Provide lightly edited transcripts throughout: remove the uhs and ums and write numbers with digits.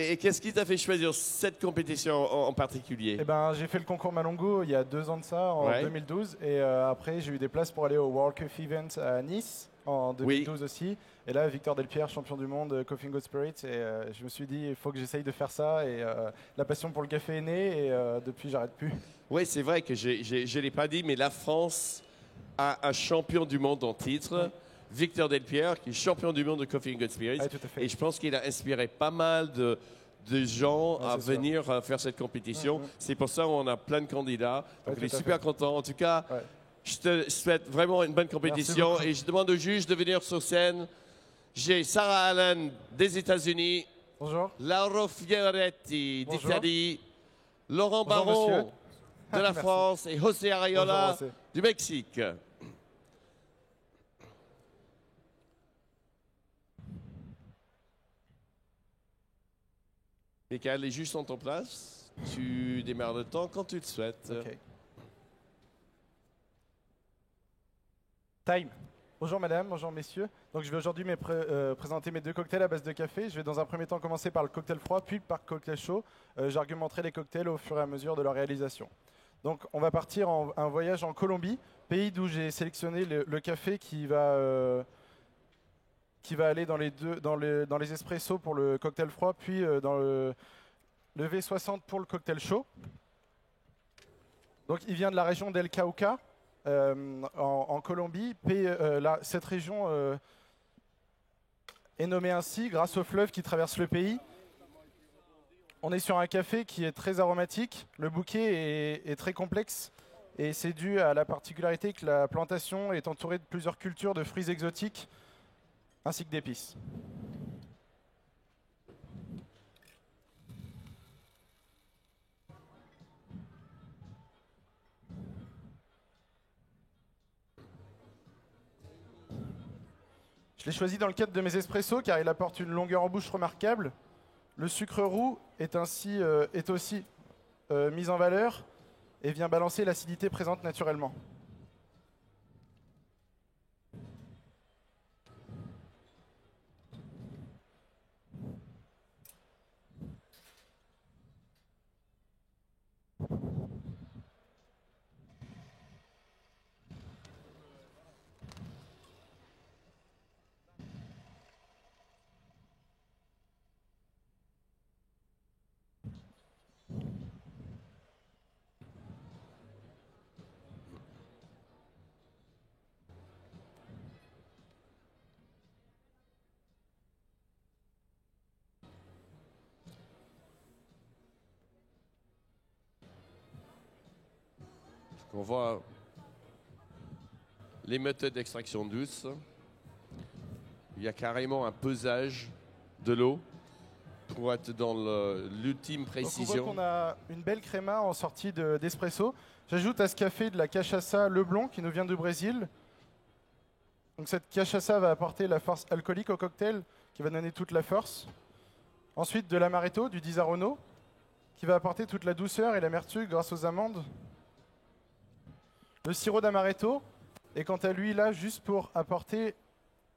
Et qu'est-ce qui t'a fait choisir cette compétition en particulier? Eh ben, j'ai fait le concours Malongo il y a 2 ans de ça, en Ouais. 2012. Et après, j'ai eu des places pour aller au World Cup Event à Nice en 2012 aussi. Et là, Victor Delpierre, champion du monde, Coffee and Good Spirit. Et je me suis dit, il faut que j'essaye de faire ça. Et la passion pour le café est née. Et depuis, j'arrête plus. Oui, c'est vrai que je ne l'ai pas dit, mais la France a un champion du monde en titre, Victor Delpierre, qui est champion du monde de Coffee and Good Spirits. Ouais, tout à fait. Et je pense qu'il a inspiré pas mal de gens à c'est sûr. venir faire cette compétition. C'est pour ça qu'on a plein de candidats. Donc on est super content. En tout cas, je te souhaite vraiment une bonne compétition. Et je demande aux juges de venir sur scène. J'ai Sarah Allen des États-Unis. Bonjour. Lauro Fioretti d'Italie. Laurent Bonjour, Baron monsieur. de la France et José Ariola Bonjour, du Mexique. Michael, les juges sont en place. Tu démarres le temps quand tu le souhaites. Okay. Time. Bonjour madame, bonjour messieurs. Donc je vais aujourd'hui présenter mes 2 cocktails à base de café. Je vais dans un premier temps commencer par le cocktail froid, puis par le cocktail chaud. J'argumenterai les cocktails au fur et à mesure de leur réalisation. Donc on va partir en un voyage en Colombie, pays d'où j'ai sélectionné le café qui va aller dans les espressos pour le cocktail froid, puis dans le V60 pour le cocktail chaud. Donc il vient de la région d'El Cauca, en Colombie. Cette région est nommée ainsi grâce au fleuve qui traverse le pays. On est sur un café qui est très aromatique. Le bouquet est très complexe et c'est dû à la particularité que la plantation est entourée de plusieurs cultures de fruits exotiques ainsi que d'épices. Je l'ai choisi dans le cadre de mes espressos car il apporte une longueur en bouche remarquable. Le sucre roux est aussi mis en valeur et vient balancer l'acidité présente naturellement. On voit les méthodes d'extraction douce. Il y a carrément un pesage de l'eau pour être dans l'ultime précision. Donc on voit qu'on a une belle créma en sortie d'espresso. J'ajoute à ce café de la cachaça Leblon qui nous vient du Brésil. Donc cette cachaça va apporter la force alcoolique au cocktail qui va donner toute la force. Ensuite de l'amaretto, du Disaronno, qui va apporter toute la douceur et l'amertume grâce aux amandes. Le sirop d'amaretto est quant à lui là juste pour apporter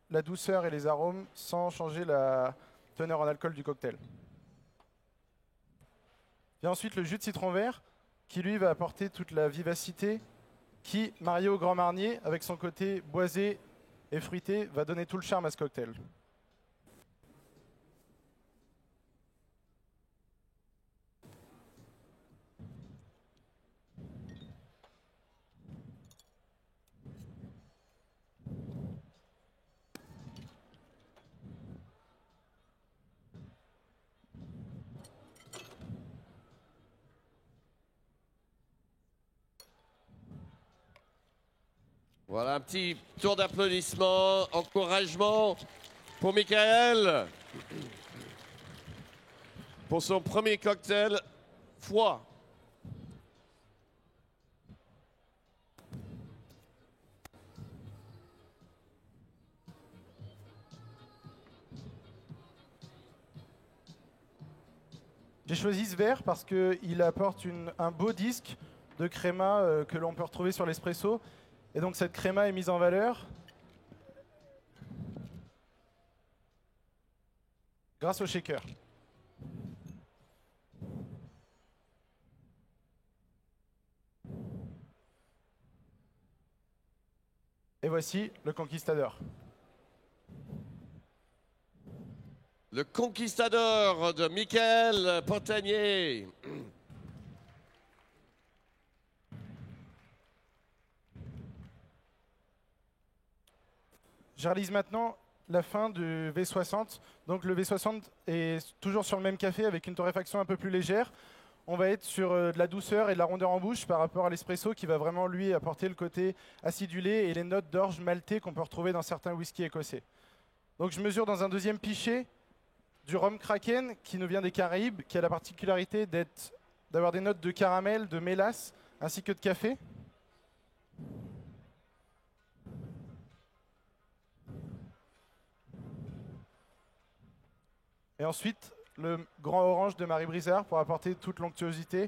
la douceur et les arômes sans changer la teneur en alcool du cocktail. Vient ensuite le jus de citron vert qui lui va apporter toute la vivacité qui, marié au Grand Marnier avec son côté boisé et fruité, va donner tout le charme à ce cocktail. Voilà, un petit tour d'applaudissements, encouragement pour Michael. Pour son premier cocktail froid. J'ai choisi ce verre parce qu'il apporte un beau disque de créma que l'on peut retrouver sur l'espresso. Et donc cette créma est mise en valeur grâce au shaker. voici le Conquistador. Le Conquistador de Michael Pontanier. Je réalise maintenant la fin du V60. Donc le V60 est toujours sur le même café avec une torréfaction un peu plus légère. On va être sur de la douceur et de la rondeur en bouche par rapport à l'espresso qui va vraiment lui apporter le côté acidulé et les notes d'orge maltais qu'on peut retrouver dans certains whiskies écossais. Donc je mesure dans un deuxième pichet du rhum Kraken qui nous vient des Caraïbes, qui a la particularité d'avoir des notes de caramel, de mélasse ainsi que de café. Et ensuite, le grand orange de Marie Brizard pour apporter toute l'onctuosité,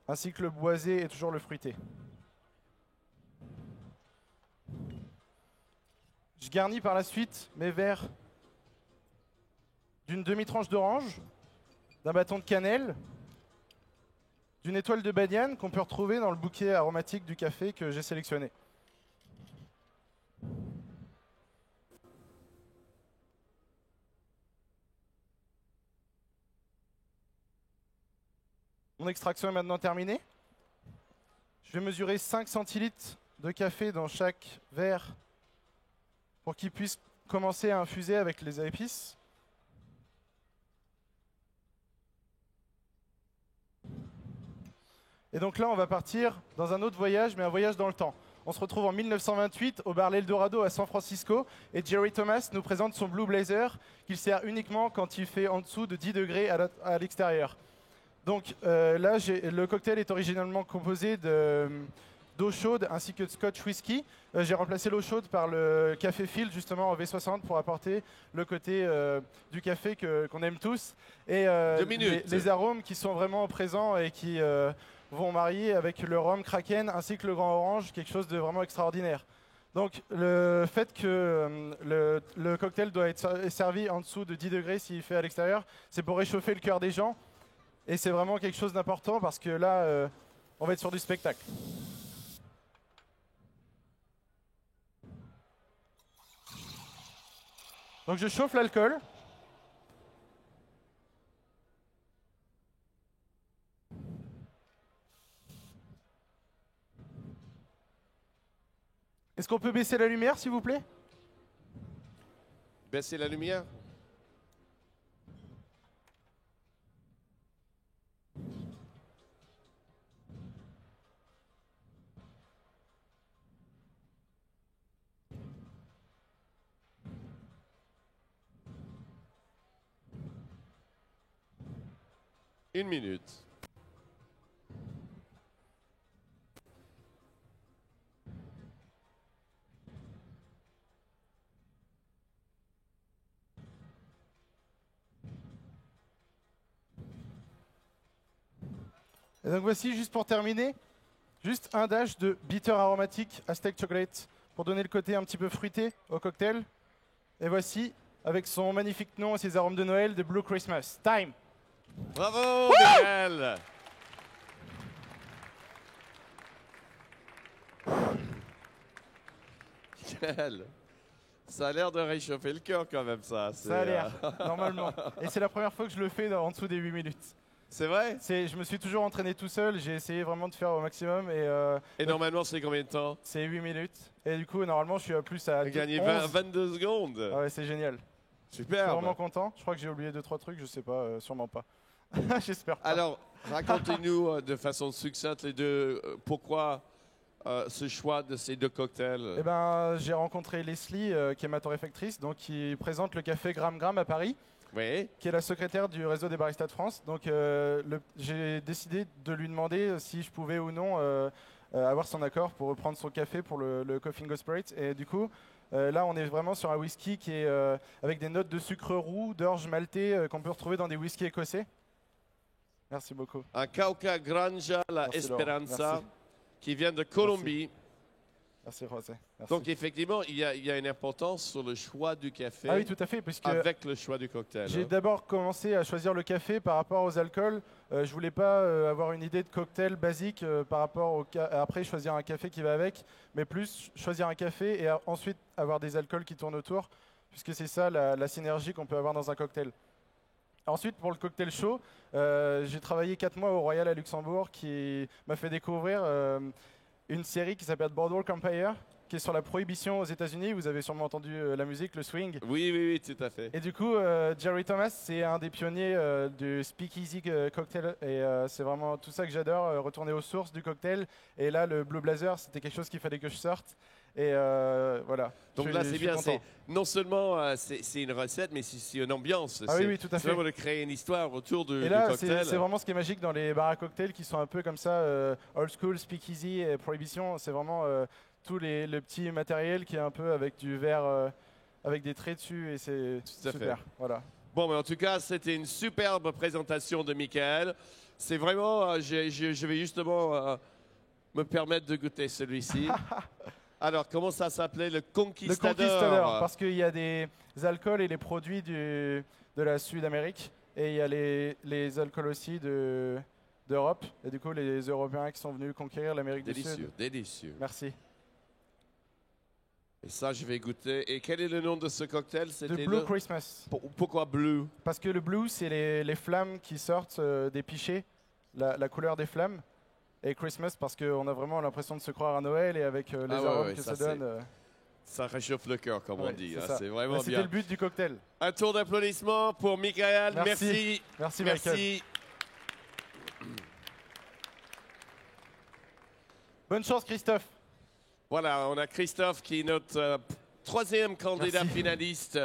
ainsi que le boisé et toujours le fruité. Je garnis par la suite mes verres d'une demi-tranche d'orange, d'un bâton de cannelle, d'une étoile de badiane qu'on peut retrouver dans le bouquet aromatique du café que j'ai sélectionné. Mon extraction est maintenant terminée. Je vais mesurer 5 centilitres de café dans chaque verre pour qu'il puisse commencer à infuser avec les épices. Et donc là, on va partir dans un autre voyage, mais un voyage dans le temps. On se retrouve en 1928 au bar L'Eldorado à San Francisco et Jerry Thomas nous présente son Blue Blazer qu'il sert uniquement quand il fait en dessous de 10 degrés à l'extérieur. Donc là, le cocktail est originellement composé d'eau chaude ainsi que de Scotch whisky. J'ai remplacé l'eau chaude par le café Field justement en V60 pour apporter le côté du café qu'on aime tous. Et les arômes qui sont vraiment présents et qui vont marier avec le rhum Kraken ainsi que le grand orange, quelque chose de vraiment extraordinaire. Donc le fait que le cocktail doit être servi en dessous de 10 degrés s'il fait à l'extérieur, c'est pour réchauffer le cœur des gens. Et c'est vraiment quelque chose d'important parce que là, on va être sur du spectacle. Donc je chauffe l'alcool. Est-ce qu'on peut baisser la lumière, s'il vous plaît? Baisser la lumière. Une minute. Et donc voici, juste pour terminer, juste un dash de bitter aromatique Aztec Chocolate pour donner le côté un petit peu fruité au cocktail. Et voici, avec son magnifique nom et ses arômes de Noël, de Blue Christmas. Time! Bravo, Michael! Michael, ça a l'air de réchauffer le cœur quand même, ça. Ça a l'air, normalement. Et c'est la première fois que je le fais en dessous des 8 minutes. C'est vrai? Je me suis toujours entraîné tout seul, j'ai essayé vraiment de faire au maximum. Et normalement, c'est combien de temps? C'est 8 minutes. Et du coup, normalement, je suis à plus à gagné 22 secondes. Ah ouais, c'est génial. Super. Je suis vraiment content. Je crois que j'ai oublié 2-3 trucs, je sais pas, sûrement pas. J'espère pas. Alors, racontez-nous de façon succincte les deux, pourquoi ce choix de ces deux cocktails? Eh ben, j'ai rencontré Leslie, qui est ma torréfactrice, donc qui présente le café Gram Gram à Paris. Oui. Qui est la secrétaire du réseau des baristas de France. Donc j'ai décidé de lui demander si je pouvais ou non avoir son accord pour reprendre son café pour le Coffee Go Spirit. Et du coup, là on est vraiment sur un whisky qui est avec des notes de sucre roux, d'orge maltais qu'on peut retrouver dans des whiskies écossais. Merci beaucoup. Un Cauca Granja La Merci, Esperanza Merci. qui vient de Colombie. Merci José. Merci. Donc effectivement, il y a une importance sur le choix du café. Ah oui, tout à fait, puisque avec le choix du cocktail. j'ai d'abord commencé à choisir le café par rapport aux alcools. Je voulais pas avoir une idée de cocktail basique par rapport après choisir un café qui va avec, mais plus choisir un café et ensuite avoir des alcools qui tournent autour, puisque c'est ça la synergie qu'on peut avoir dans un cocktail. Ensuite, pour le cocktail chaud, j'ai travaillé 4 mois au Royal à Luxembourg, qui m'a fait découvrir une série qui s'appelle Boardwalk Empire, qui est sur la prohibition aux États-Unis. Vous avez sûrement entendu la musique, le swing. Oui, tout à fait. Et du coup, Jerry Thomas, c'est un des pionniers du speakeasy cocktail. Et c'est vraiment tout ça que j'adore, retourner aux sources du cocktail. Et là, le Blue Blazer, c'était quelque chose qu'il fallait que je sorte. Et voilà. Donc là, c'est bien. Non seulement c'est une recette, mais c'est une ambiance. Ah oui, tout à fait. C'est vraiment de créer une histoire autour du là, cocktail. C'est vraiment ce qui est magique dans les bars à cocktails qui sont un peu comme ça, old school, speakeasy et prohibition. C'est vraiment tout le petit matériel qui est un peu avec du verre, avec des traits dessus. Et c'est super. Voilà. Bon, mais en tout cas, c'était une superbe présentation de Michael. C'est vraiment, je vais justement me permettre de goûter celui-ci. Alors, comment ça s'appelait? Le Conquistador. Le Conquistador, parce qu'il y a des alcools et les produits de la Sud-Amérique. Et il y a les alcools aussi d'Europe. Et du coup, les Européens qui sont venus conquérir l'Amérique du Sud. Délicieux, délicieux. Merci. Et ça, je vais goûter. Et quel est le nom de ce cocktail? The Blue Christmas. Pourquoi bleu? Parce que le blue, c'est les flammes qui sortent des pichets, la couleur des flammes. Et Christmas, parce qu'on a vraiment l'impression de se croire à Noël et avec les arômes que ça donne. Ça réchauffe le cœur, comme on dit. C'est vraiment bien. C'était le but du cocktail. Un tour d'applaudissements pour Michael. Merci. Merci, Michael. Bonne chance, Christophe. Voilà, on a Christophe qui est notre troisième candidat finaliste